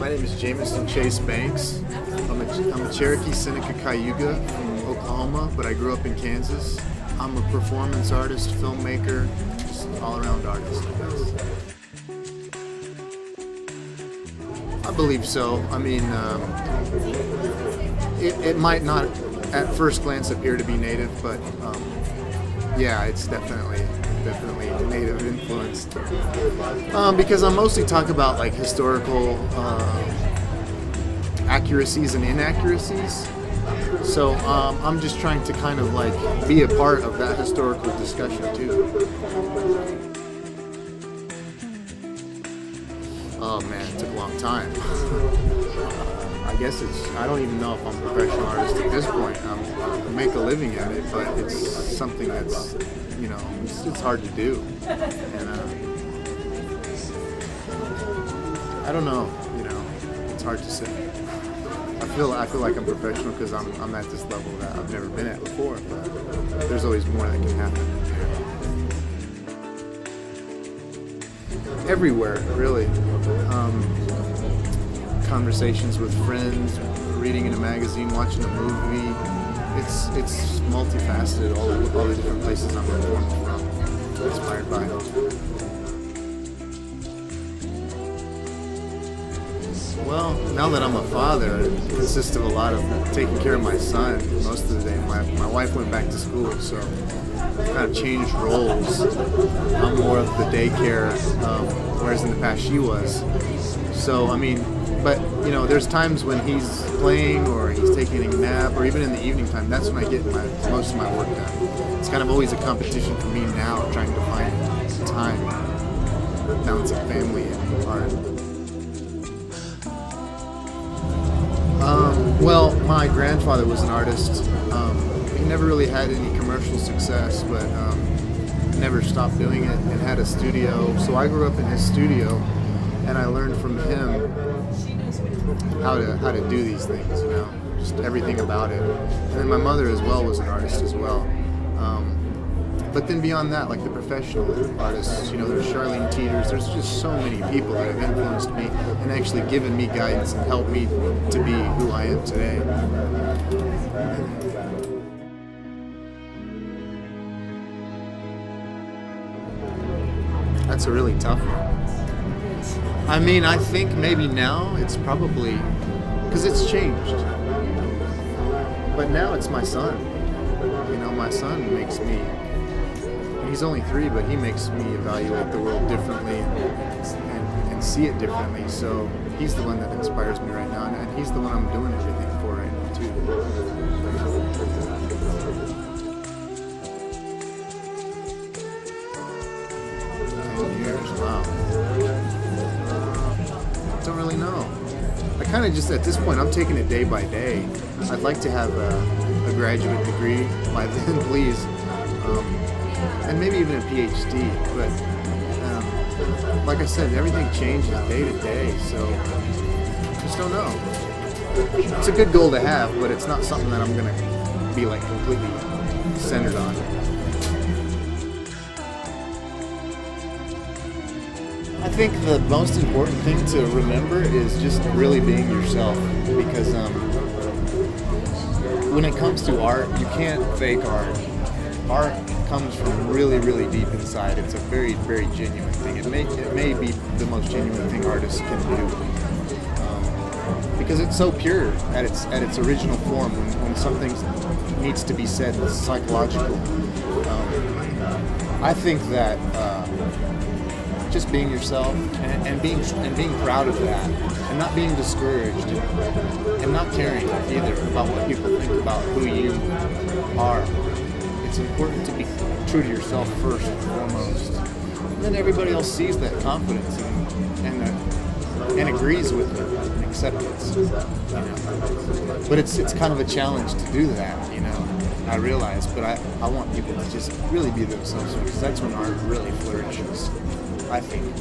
My name is Jamison Chase Banks. I'm a Cherokee Seneca Cayuga from Oklahoma, but I grew up in Kansas. I'm a performance artist, filmmaker, just all-around artist, I guess. I believe so. I mean, it might not at first glance appear to be native, but yeah, it's definitely native influenced. Because I mostly talk about like historical accuracies and inaccuracies. So I'm just trying to kind of like be a part of that historical discussion too. Oh man, it took a long time. I guess I don't even know if I'm a professional artist at this point. I make a living at it, but it's something that's, you know, it's hard to do. And I don't know, you know, it's hard to say. I feel like I'm professional because I'm at this level that I've never been at before, but there's always more that can happen. Everywhere, really. Conversations with friends, reading in a magazine, watching a movie. It's multifaceted, all the different places I'm informed from, inspired by. Well, now that I'm a father, it consists of a lot of taking care of my son most of the day. My wife went back to school, so I've kind of changed roles. I'm more of the daycare, whereas in the past she was. So, I mean, but, you know, there's times when he's playing or he's taking a nap or even in the evening time, that's when I get most of my work done. It's kind of always a competition for me now, trying to find time, balancing family and art. Well, my grandfather was an artist. He never really had any commercial success, but never stopped doing it and had a studio. So I grew up in his studio, and I learned from him how to do these things, you know, just everything about it. And then my mother as well was an artist as well. But then beyond that, like the professional artists, you know, there's Charlene Teeters, there's just so many people that have influenced me and actually given me guidance and helped me to be who I am today. That's a really tough one. I mean, I think maybe now it's probably, because it's changed. But now it's my son. You know, my son makes me, he's only 3, but he makes me evaluate the world differently and see it differently. So he's the one that inspires me right now, and he's the one I'm doing everything for right now too. 10 years, wow. Don't really know. I kind of just, at this point, I'm taking it day by day. I'd like to have a graduate degree by then, please. And maybe even a PhD, but like I said, everything changes day to day, so just don't know. It's a good goal to have, but it's not something that I'm going to be like completely centered on. I think the most important thing to remember is just really being yourself, because when it comes to art, you can't fake art. Art comes from really, really deep inside. It's a very, very genuine thing. It may be the most genuine thing artists can do, because it's so pure at its original form. When something needs to be said, it's psychological. I think that just being yourself and being proud of that, and not being discouraged, and not caring either about what people think about who you are. It's important to be true to yourself first and foremost. And then everybody else sees that confidence and agrees with it and acceptance. You know? But it's kind of a challenge to do that, you know. I realize, but I want people to just really be themselves, because that's when art really flourishes, I think.